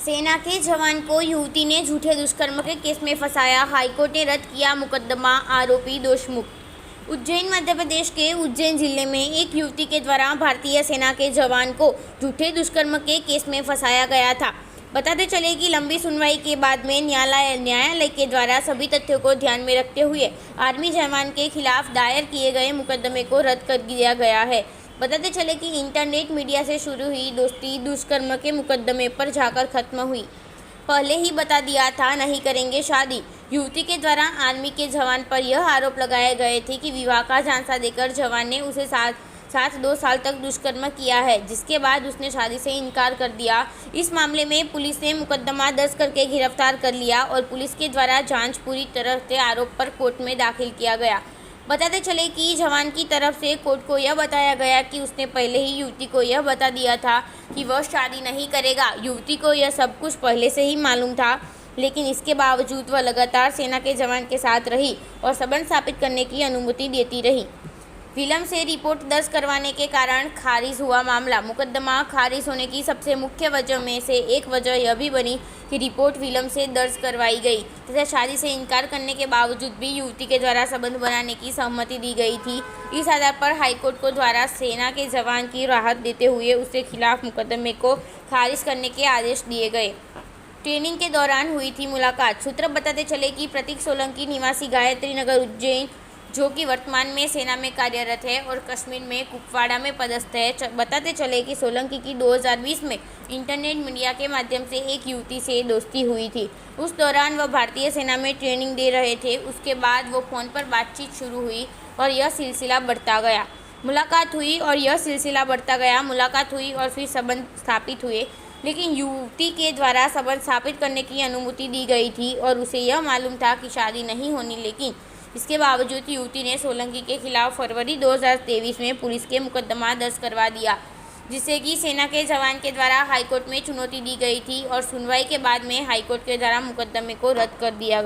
सेना के जवान को युवती ने झूठे दुष्कर्म के केस में फंसाया, हाईकोर्ट ने रद्द किया मुकदमा, आरोपी दोषमुक्त। उज्जैन मध्य प्रदेश के उज्जैन जिले में एक युवती के द्वारा भारतीय सेना के जवान को झूठे दुष्कर्म के केस में फंसाया गया था। बताते चले कि लंबी सुनवाई के बाद में न्यायालय के द्वारा सभी तथ्यों को ध्यान में रखते हुए आर्मी जवान के खिलाफ दायर किए गए मुकदमे को रद्द कर दिया गया है। बताते चले कि इंटरनेट मीडिया से शुरू हुई दोस्ती दुष्कर्म के मुकदमे पर जाकर खत्म हुई। पहले ही बता दिया था नहीं करेंगे शादी। युवती के द्वारा आर्मी के जवान पर यह आरोप लगाए गए थे कि विवाह का झांसा देकर जवान ने उसे साथ 2 साल तक दुष्कर्म किया है, जिसके बाद उसने शादी से इनकार कर दिया। इस मामले में पुलिस ने मुकदमा दर्ज करके गिरफ्तार कर लिया और पुलिस के द्वारा जांच पूरी तरह से आरोप पर कोर्ट में दाखिल किया गया। बताते चले कि जवान की तरफ से कोर्ट को यह बताया गया कि उसने पहले ही युवती को यह बता दिया था कि वह शादी नहीं करेगा। युवती को यह सब कुछ पहले से ही मालूम था, लेकिन इसके बावजूद वह लगातार सेना के जवान के साथ रही और संबंध स्थापित करने की अनुमति देती रही। विलंब से रिपोर्ट दर्ज करवाने के कारण खारिज हुआ मामला। मुकदमा खारिज होने की सबसे मुख्य वजह में से एक वजह यह भी बनी कि रिपोर्ट विलंब से दर्ज करवाई गई तथा शादी से इनकार करने के बावजूद भी युवती के द्वारा संबंध बनाने की सहमति दी गई थी। इस आधार पर हाईकोर्ट को द्वारा सेना के जवान की राहत देते हुए उसके खिलाफ मुकदमे को खारिज करने के आदेश दिए गए। ट्रेनिंग के दौरान हुई थी मुलाकात। सूत्र बताते चले कि प्रतीक सोलंकी निवासी गायत्री नगर उज्जैन, जो कि वर्तमान में सेना में कार्यरत है और कश्मीर में कुपवाड़ा में पदस्थ है। बताते चले कि सोलंकी की 2020 में इंटरनेट मीडिया के माध्यम से एक युवती से दोस्ती हुई थी। उस दौरान वह भारतीय सेना में ट्रेनिंग दे रहे थे। उसके बाद वो फ़ोन पर बातचीत शुरू हुई और यह सिलसिला बढ़ता गया। मुलाकात हुई और फिर संबंध स्थापित हुए, लेकिन युवती के द्वारा संबंध स्थापित करने की अनुमति दी गई थी और उसे यह मालूम था कि शादी नहीं होनी, लेकिन इसके बावजूद युवती ने सोलंकी के खिलाफ फरवरी 2023 में पुलिस के मुकदमा दर्ज करवा दिया, जिसे कि सेना के जवान के द्वारा हाईकोर्ट में चुनौती दी गई थी और सुनवाई के बाद में हाईकोर्ट के द्वारा मुकदमे को रद्द कर दिया गया।